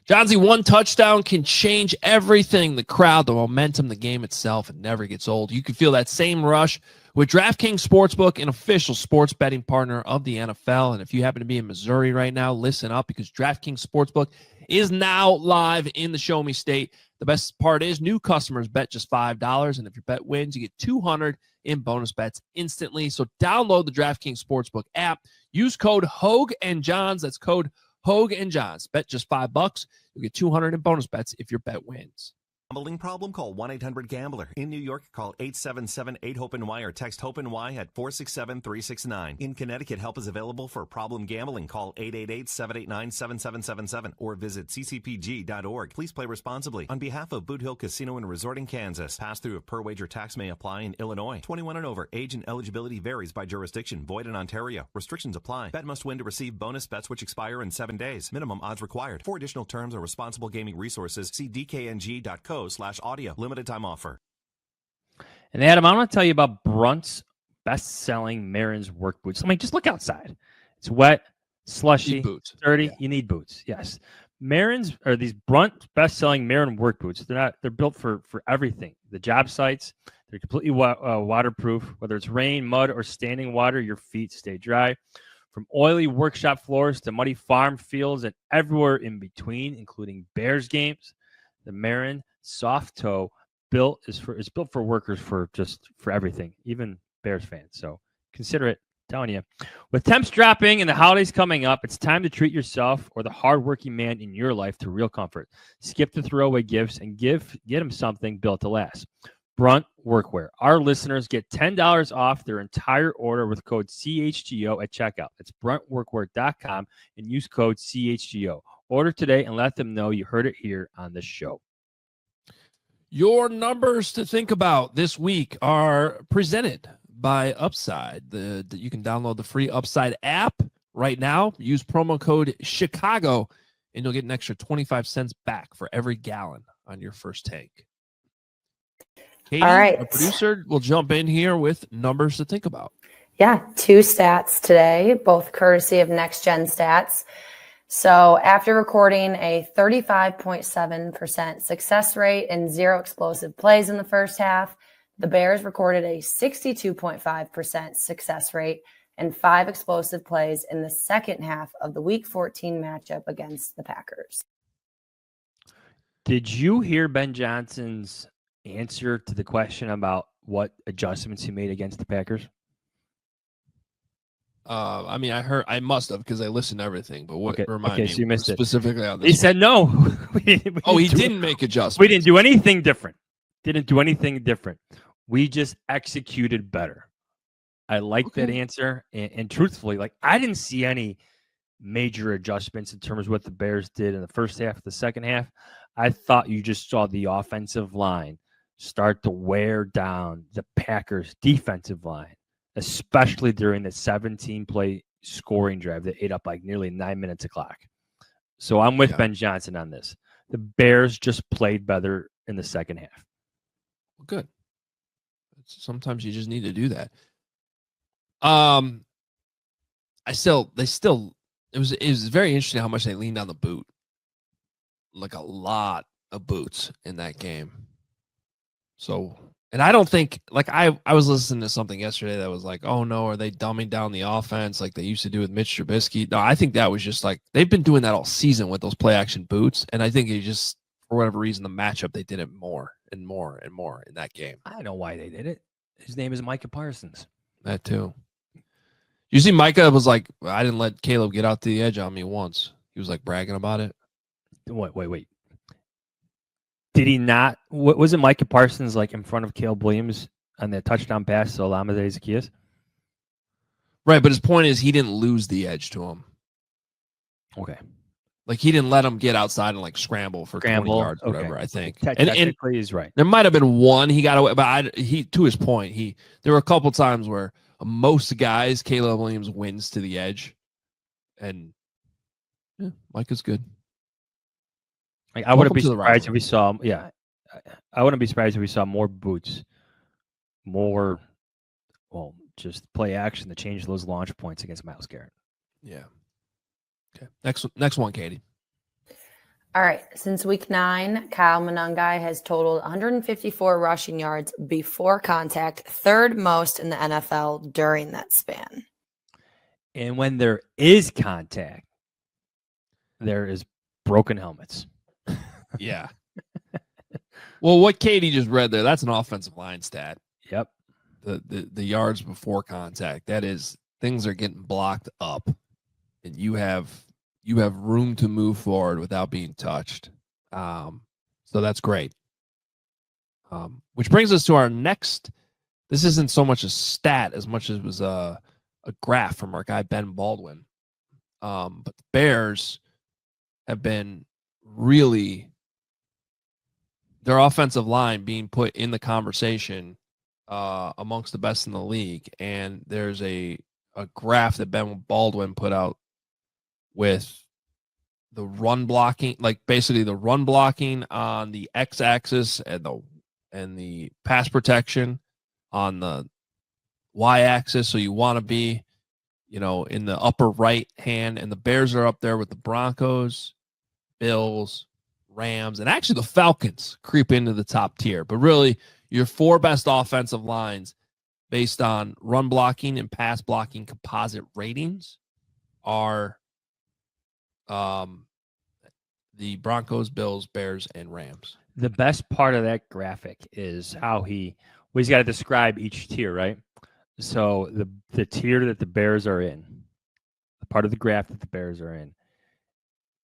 Johnsy, 1 touchdown can change everything. The crowd, the momentum, the game itself, it never gets old. You can feel that same rush with DraftKings Sportsbook, an official sports betting partner of the NFL. And if you happen to be in Missouri right now, listen up, because DraftKings Sportsbook is now live in the Show Me State. The best part is new customers bet just $5, and if your bet wins, you get $200 in bonus bets instantly. So download the DraftKings Sportsbook app. Use code Hoge and Jahns. That's code Hoge and Jahns. Bet just $5. You'll get $200 in bonus bets if your bet wins. Gambling problem? Call 1-800-GAMBLER. In New York, call 877-8-HOPE-NY or text HOPE-NY at 467-369. In Connecticut, help is available for problem gambling. Call 888-789-7777 or visit ccpg.org. Please play responsibly. On behalf of Boot Hill Casino and Resort in Kansas, pass-through of per-wager tax may apply in Illinois. 21 and over. Age and eligibility varies by jurisdiction. Void in Ontario. Restrictions apply. Bet must win to receive bonus bets which expire in 7 days. Minimum odds required. For additional terms or responsible gaming resources, see dkng.co/audio. Limited time offer. And Adam, I want to tell you about Brunt's best-selling Marin's work boots. I mean, just look outside. It's wet, slushy, boots. dirty. Yeah. You need boots. Yes. Marin's are these Brunt best-selling Marin work boots. They're built for everything. The job sites, they're completely waterproof. Whether it's rain, mud, or standing water, your feet stay dry. From oily workshop floors to muddy farm fields and everywhere in between, including Bears games, the Marin soft toe is built for workers for everything, even Bears fans. So consider it. I'm telling you, with temps dropping and the holidays coming up, it's time to treat yourself or the hardworking man in your life to real comfort. Skip the throwaway gifts and get him something built to last. Brunt Workwear. Our listeners get $10 off their entire order with code CHGO at checkout. That's bruntworkwear.com and use code CHGO. Order today and let them know you heard it here on the show. Your numbers to think about this week are presented by Upside. You can download the free Upside app right now. Use promo code Chicago, and you'll get an extra 25 cents back for every gallon on your first tank. Katie, all right, our producer, will jump in here with numbers to think about. Yeah, 2 stats today, both courtesy of Next Gen Stats. So after recording a 35.7% success rate and 0 explosive plays in the first half, the Bears recorded a 62.5% success rate and 5 explosive plays in the second half of the Week 14 matchup against the Packers. Did you hear Ben Johnson's answer to the question about what adjustments he made against the Packers? I mean, I must have, because I listened to everything, but what remind me so you missed specifically on this? He said no. He didn't make adjustments. We didn't do anything different. We just executed better. I like that answer. And truthfully, like, I didn't see any major adjustments in terms of what the Bears did in the first half, the second half. I thought you just saw the offensive line start to wear down the Packers' defensive line, especially during the 17-play scoring drive that ate up like nearly 9 minutes of clock. So I'm with Ben Johnson on this. The Bears just played better in the second half. Good. Sometimes you just need to do that. It was very interesting how much they leaned on the boot. Like a lot of boots in that game. So, and I don't think, like, I was listening to something yesterday that was like, oh no, are they dumbing down the offense like they used to do with Mitch Trubisky? No, I think that was just like, they've been doing that all season with those play action boots. And I think it just, for whatever reason, the matchup, they did it more and more and more in that game. I know why they did it. His name is Micah Parsons. That too. You see, Micah was like, I didn't let Caleb get out to the edge on me once. He was like bragging about it. Wait. Did he not? Wasn't Micah Parsons like in front of Caleb Williams on that touchdown pass to Olamide Zaccheaus? Right, but his point is he didn't lose the edge to him. Okay. Like he didn't let him get outside and like scramble for 20 yards, whatever. I think. Technically, he's right. There might have been one he got away, but he to his point, there were a couple times where most guys Caleb Williams wins to the edge, and Micah's good. Like, I wouldn't be surprised if we saw. Yeah, I wouldn't be surprised if we saw more boots, just play action to change those launch points against Myles Garrett. Yeah. Okay. Next one, Katie. All right. Since week 9, Kyle Monangai has totaled 154 rushing yards before contact, third most in the NFL during that span. And when there is contact, there is broken helmets. Yeah. Well, what Katie just read there, that's an offensive line stat. Yep. The yards before contact. That is, things are getting blocked up. And you have room to move forward without being touched. So that's great. Which brings us to our next. This isn't so much a stat as much as it was a graph from our guy Ben Baldwin. But the Bears have been really, their offensive line being put in the conversation amongst the best in the league. And there's a graph that Ben Baldwin put out with the run blocking, like basically the run blocking on the x-axis and the pass protection on the y-axis. So you want to be, in the upper right hand, and the Bears are up there with the Broncos, Bills, Rams, and actually the Falcons creep into the top tier. But really, your 4 best offensive lines based on run blocking and pass blocking composite ratings are the Broncos, Bills, Bears, and Rams. The best part of that graphic is how he's got to describe each tier, right? So the tier that the Bears are in, the part of the graph that the Bears are in,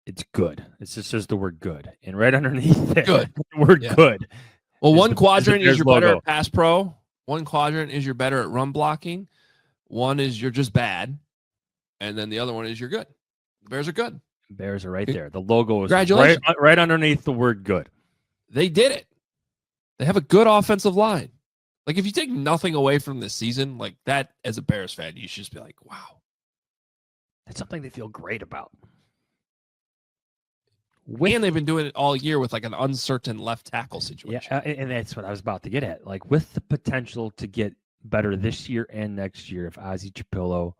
it's good. It's just says the word good. And right underneath there, good. The word good. Well, one quadrant is you're logo. better at pass pro. One quadrant is you're better at run blocking. One is you're just bad. And then the other one is you're good. The Bears are good. Bears are right there. The logo is right underneath the word good. They did it. They have a good offensive line. Like, if you take nothing away from this season, like that, as a Bears fan, you should just be like, wow. That's something they feel great about. And they've been doing it all year with like an uncertain left tackle situation. Yeah, and that's what I was about to get at. Like, with the potential to get better this year and next year if Ozzie Chapillo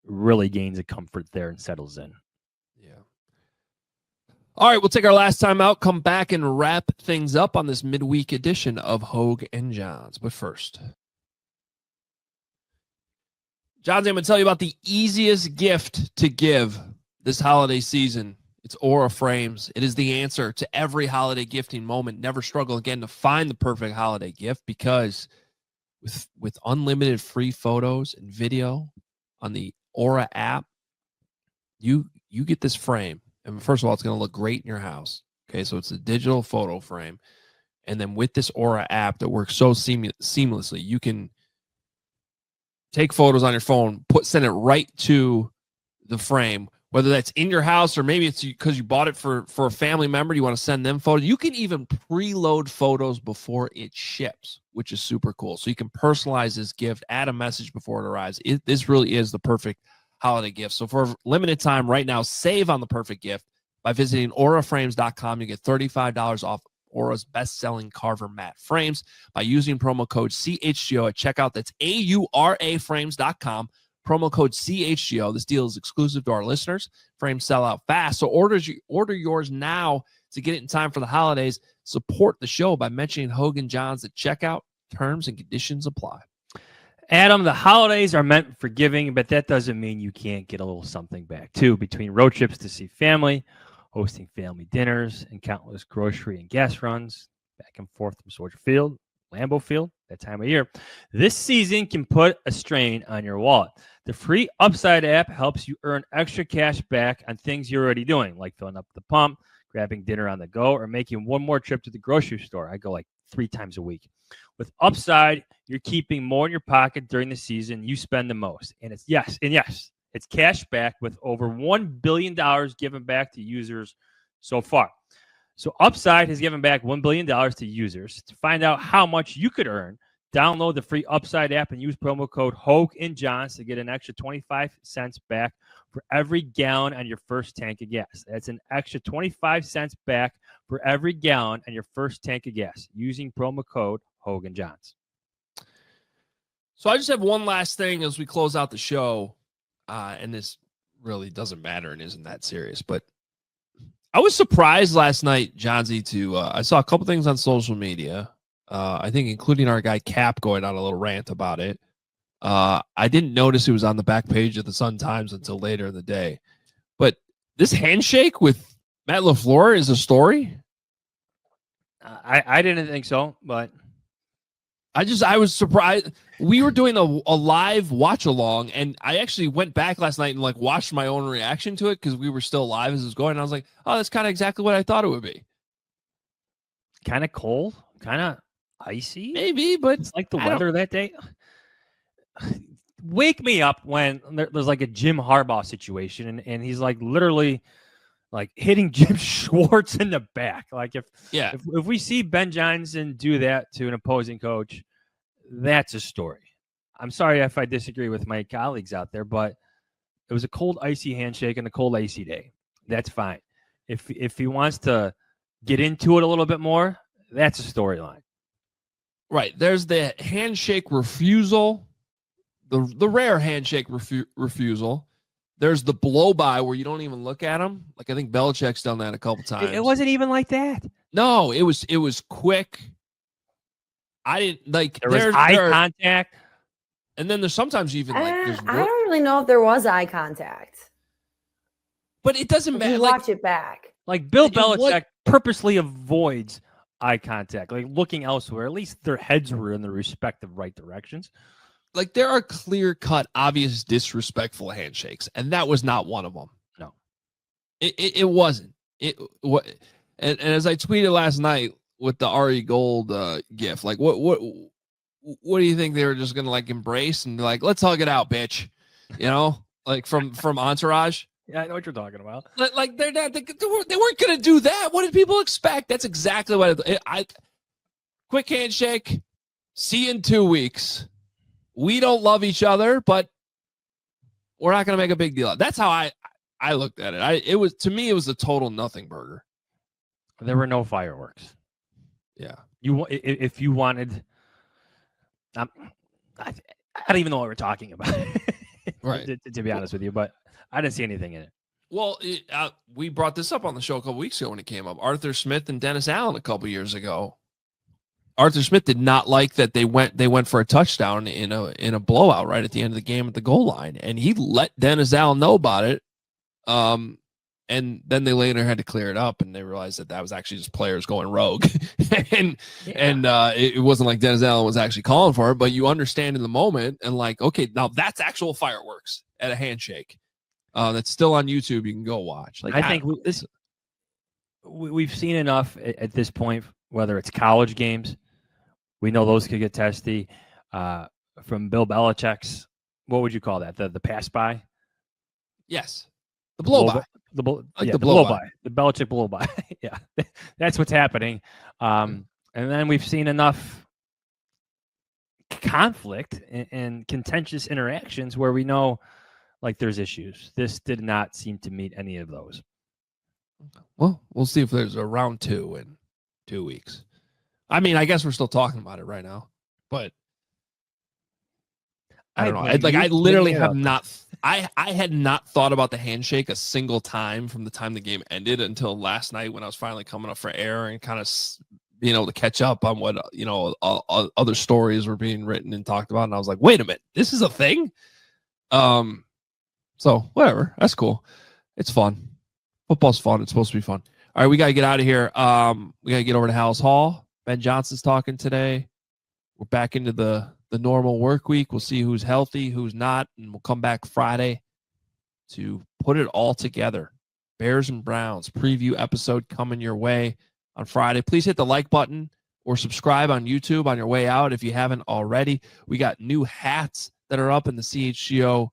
really gains a comfort there and settles in. Yeah. All right, we'll take our last time out, come back and wrap things up on this midweek edition of Hoge and Jahns. But first, John's going to tell you about the easiest gift to give this holiday season. It's Aura Frames. It is the answer to every holiday gifting moment. Never struggle again to find the perfect holiday gift, because with unlimited free photos and video on the Aura app, you get this frame. And first of all, it's going to look great in your house. Okay, so it's a digital photo frame. And then with this Aura app that works so seamlessly, you can take photos on your phone, send it right to the frame, whether that's in your house or maybe it's because you bought it for a family member. You want to send them photos. You can even preload photos before it ships, which is super cool. So you can personalize this gift, add a message before it arrives. This really is the perfect holiday gift. So for a limited time right now, save on the perfect gift by visiting auraframes.com. You get $35 off Aura's best-selling Carver matte frames by using promo code CHGO at checkout. That's auraframes.com. Promo code CHGO. This deal is exclusive to our listeners. Frames sell out fast, so order yours now to get it in time for the holidays. Support the show by mentioning Hoge and Jahns at checkout. Terms and conditions apply. Adam, the holidays are meant for giving, but that doesn't mean you can't get a little something back, too. Between road trips to see family, hosting family dinners, and countless grocery and gas runs back and forth from Soldier Field, Lambeau Field, that time of year, this season can put a strain on your wallet. The free Upside app helps you earn extra cash back on things you're already doing, like filling up the pump, grabbing dinner on the go, or making one more trip to the grocery store. I go like 3 times a week. With Upside, you're keeping more in your pocket during the season you spend the most. And it's it's cash back with over $1 billion given back to users so far. So Upside has given back $1 billion to users. To find out how much you could earn, download the free Upside app and use promo code Hoge and Jahns to get an extra 25 cents back for every gallon on your first tank of gas. That's an extra 25 cents back for every gallon on your first tank of gas using promo code Hoge and Jahns. So I just have one last thing as we close out the show, and this really doesn't matter and isn't that serious, but I was surprised last night, Johnsy, I saw a couple things on social media. I think including our guy Cap going on a little rant about it. I didn't notice it was on the back page of the Sun-Times until later in the day. But this handshake with Matt LaFleur is a story? I didn't think so, but I was surprised. We were doing a live watch along, and I actually went back last night and like watched my own reaction to it because we were still live as it was going. And I was like, oh, that's kind of exactly what I thought it would be. Kind of cold, kind of icy, maybe, but it's like the weather that day. Wake me up when there's like a Jim Harbaugh situation, and he's like literally like hitting Jim Schwartz in the back. Like if we see Ben Johnson do that to an opposing coach, that's a story. I'm sorry if I disagree with my colleagues out there, but it was a cold, icy handshake and a cold, icy day. That's fine. If he wants to get into it a little bit more, that's a storyline. Right. There's the handshake refusal, the rare handshake refusal. There's the blow by where you don't even look at him. Like I think Belichick's done that a couple times. It wasn't even like that. No, it was quick. I didn't like there was eye contact. And then there's sometimes even like I don't really know if there was eye contact. But it doesn't matter. Watch it back. Like Bill Belichick purposely avoids eye contact, like looking elsewhere. At least their heads were in the respective right directions. Like there are clear-cut, obvious, disrespectful handshakes, and that was not one of them. No, it wasn't. And as I tweeted last night with the Ari Gold gif, like what do you think they were just gonna like embrace and be like, let's hug it out, bitch, you know, like from Entourage? Yeah, I know what you're talking about. Like they weren't gonna do that. What did people expect? That's exactly what I quick handshake. See you in 2 weeks. We don't love each other, but we're not going to make a big deal. That's how I looked at it. It was, to me, it was a total nothing burger. There were no fireworks. Yeah. If you wanted, I don't even know what we're talking about. Right. to be honest with you, but I didn't see anything in it. Well, we brought this up on the show a couple weeks ago when it came up. Arthur Smith and Dennis Allen a couple years ago. Arthur Smith did not like that they went for a touchdown in a blowout right at the end of the game at the goal line, and he let Dennis Allen know about it. And then they later had to clear it up, and they realized that was actually just players going rogue, and it wasn't like Dennis Allen was actually calling for it. But you understand in the moment, and like, okay, now that's actual fireworks at a handshake. That's still on YouTube. You can go watch. Like I think we've seen enough at this point. Whether it's college games, we know those could get testy. From Bill Belichick's, what would you call that? The pass by? Yes. The blow by. The blow by. The Belichick blow by. Yeah. That's what's happening. And then we've seen enough conflict and contentious interactions where we know like there's issues. This did not seem to meet any of those. Well, we'll see if there's a round 2 in 2 weeks. I mean, I guess we're still talking about it right now, but I don't know. I literally have not. I had not thought about the handshake a single time from the time the game ended until last night when I was finally coming up for air and kind of being able to catch up on what other stories were being written and talked about. And I was like, wait a minute, this is a thing. So whatever, that's cool. It's fun. Football's fun. It's supposed to be fun. All right, we got to get out of here. We got to get over to House Hall. Ben Johnson's talking today. We're back into the the normal work week. We'll see who's healthy, who's not, and we'll come back Friday to put it all together. Bears and Browns preview episode coming your way on Friday. Please hit the like button or subscribe on YouTube on your way out if you haven't already. We got new hats that are up in the CHGO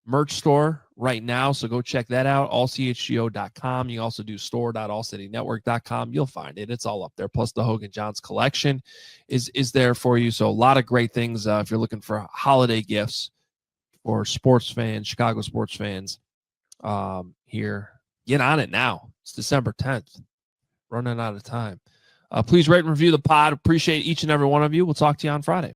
merch store right now, so go check that out, allchgo.com. You can also do store.allcitynetwork.com. You'll find it. It's all up there. Plus the Hoge and Jahns collection is there for you. So a lot of great things if you're looking for holiday gifts for sports fans, Chicago sports fans here. Get on it now. It's December 10th. Running out of time. Please rate and review the pod. Appreciate each and every one of you. We'll talk to you on Friday.